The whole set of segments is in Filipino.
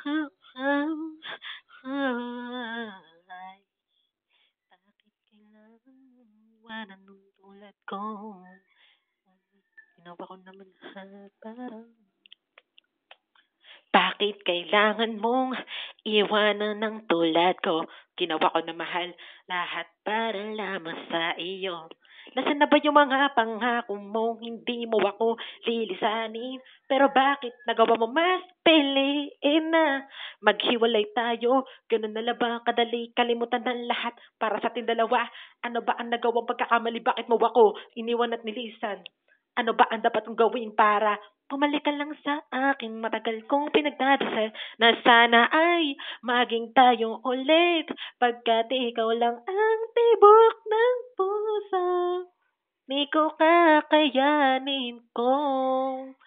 Ay, bakit kailangan mong iwanan nung tulad ko? Ginawa ko naman lahat para bakit kailangan mong iwanan ng tulad ko? Ginawa ko na mahal lahat para lamang sa iyo. Nasaan na ba yung mga pangako mo? Hindi mo ako lilisanin. Pero bakit nagawa mo mas piliin na maghiwalay tayo? Ganun na lang ba kadali kalimutan ng lahat para sa ating dalawa? Ano ba ang nagawang pagkakamali? Bakit mo ako iniwan at nilisan? Ano ba ang dapat kong gawin para bumalik ka lang sa akin? Matagal kong pinagdadasal na sana ay maging tayong ulit pagkat ikaw lang ang tibok ng puso. Di ko kakayanin kung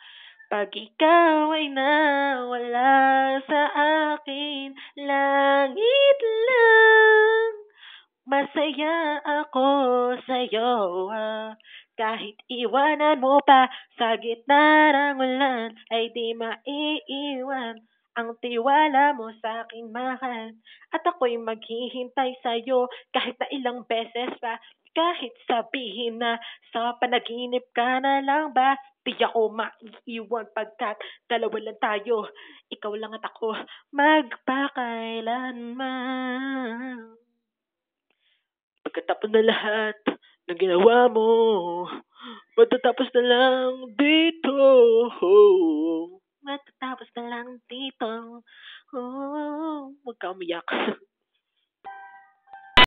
pag ikaw ay nawala sa akin, langit lang. Masaya ako sa'yo, kahit iwanan mo pa sa gitna ng ulan ay di maiiwan ang tiwala mo sa'king mahal. At ako'y maghihintay sa'yo kahit na ilang beses pa, kahit sabihin na sa panaginip ka na lang ba, di ako maiiwan pagkat dalawa lang tayo, ikaw lang at ako, magpakailanman. Pagkatapos na lahat ng ginawa mo, matatapos na lang dito. Matatapos na lang dito. Oh, huwag ka umiyak.